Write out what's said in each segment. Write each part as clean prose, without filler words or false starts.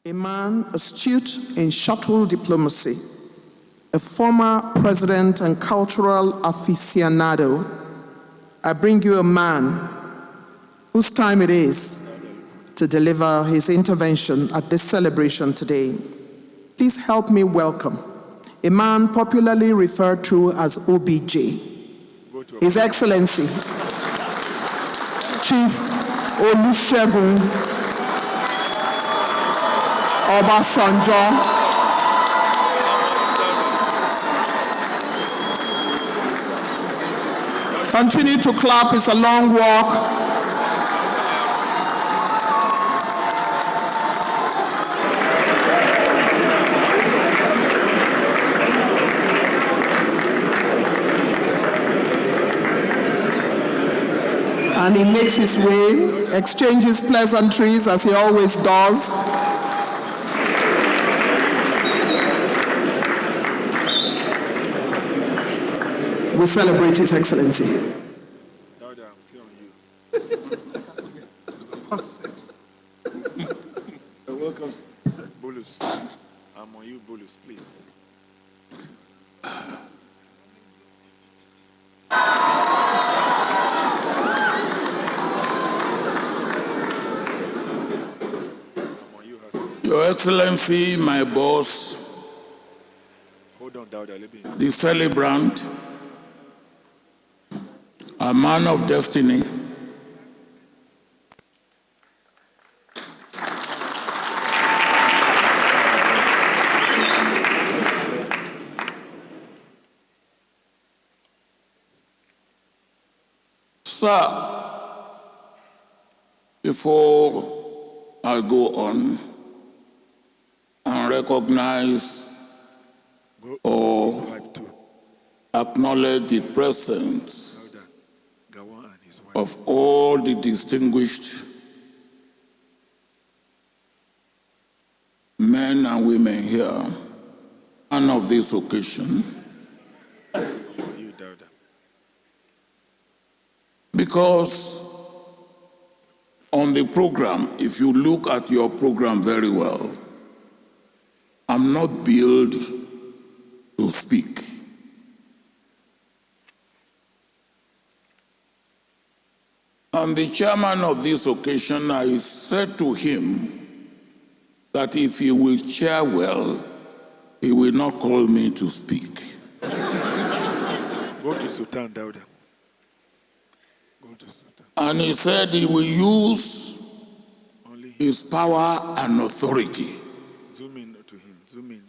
a man astute in shuttle diplomacy, a former president and cultural aficionado, I bring you a man whose time it is to deliver his intervention at this celebration today. Please help me welcome a man popularly referred to as OBJ, His Excellency, Chief Olusegun Obasanjo. Continue to clap, it's a long walk. And he makes his way, exchanges pleasantries as he always does. We celebrate His Excellency. Dauda, I'm still on you. Welcome. Bolus. I'm on you, Bolus, please. Your Excellency, my boss, hold on, Dauda, let me. The celebrant, a man of destiny, sir, before I go on and recognize or acknowledge the presence Gowon and his wife of all the distinguished men and women here on of this occasion, you, Dauda. because on the program, if you look at your program very well, I'm not billed to speak. And the chairman of this occasion, I said to him that if he will chair well, he will not call me to speak. Go to Sultan, Dauda. Go to Sultan. And he said he will use his power and authority Zoom in to him. Zoom in.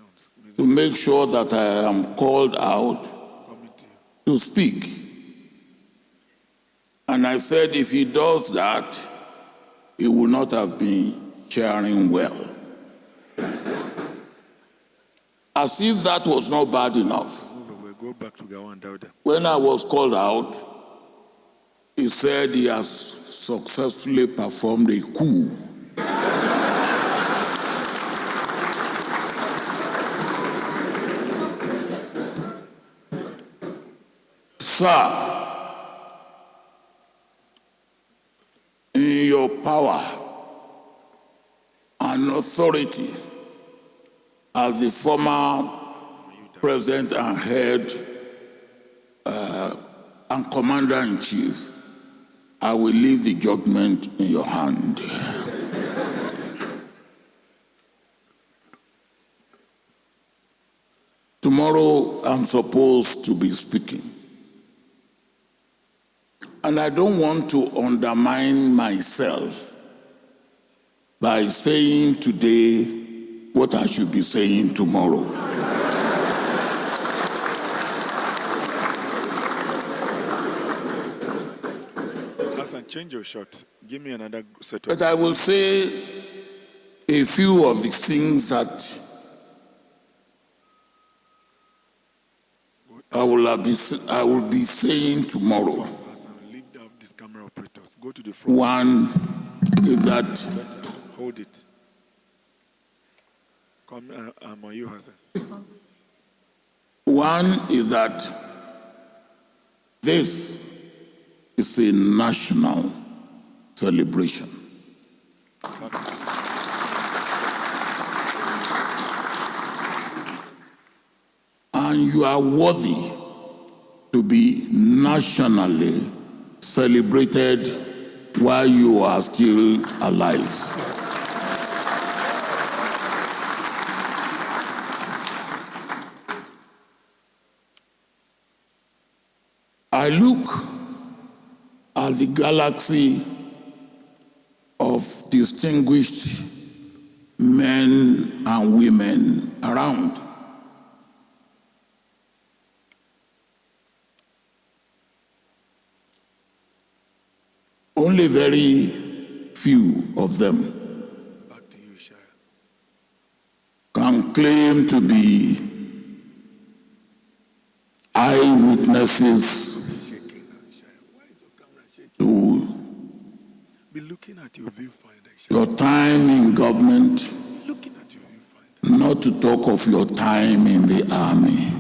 to make sure that I am called out to speak. And I said if he does that, he will not have been chairing well. As if that was not bad enough. We'll go back to Gowon, Dauda. When I was called out, he said he has successfully performed a coup. Sir, in your power and authority as the former president and head and commander-in-chief, I will leave the judgment in your hand. Tomorrow I'm supposed to be speaking. And I don't want to undermine myself by saying today what I should be saying tomorrow. Hassan, change your shot. Give me another set of... But I will say a few of the things that I will be saying tomorrow. Camera operators. Go to the front. One is that... Hold it. Come, I'm on you, Hassan. One is that this is a national celebration. and you are worthy to be nationally celebrated while you are still alive. I look at the galaxy of distinguished men and women around. Only very few of them can claim to be eyewitnesses to your time in government, not to talk of your time in the army.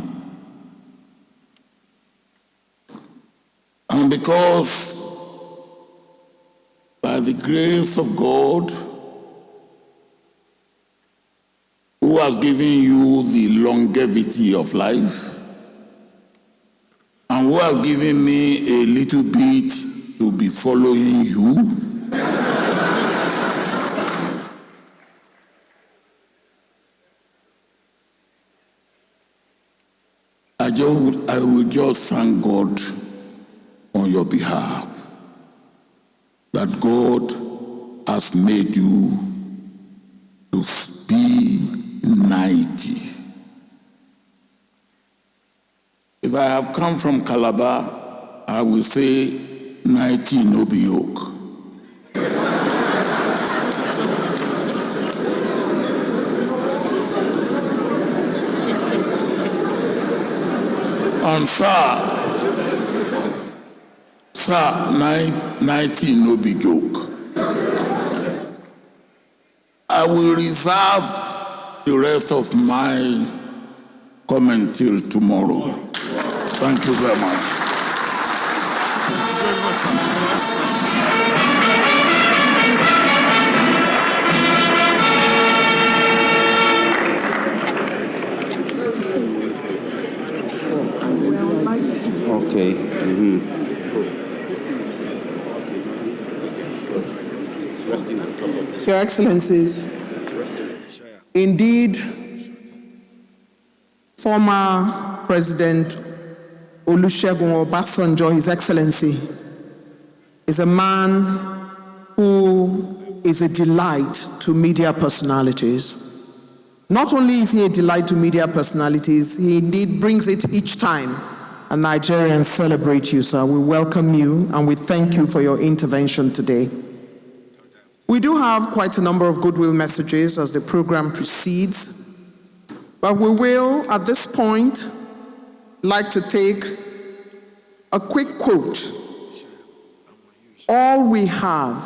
And because by the grace of God, who has given you the longevity of life, and who has given me a little bit to be following you, I will just thank God on your behalf that God has made you to be 90. If I have come from Calabar, I will say 90 no be yoke. And sir, 90 no be joke. I will reserve the rest of my comment till tomorrow. Thank you very much. Okay. Your Excellencies, indeed, former President Olusegun Obasanjo, His Excellency, is a man who is a delight to media personalities. Not only is he a delight to media personalities, he indeed brings it each time. And Nigerians celebrate you, sir. We welcome you and we thank you for your intervention today. We do have quite a number of goodwill messages as the program proceeds, but we will, at this point, like to take a quick quote. All we have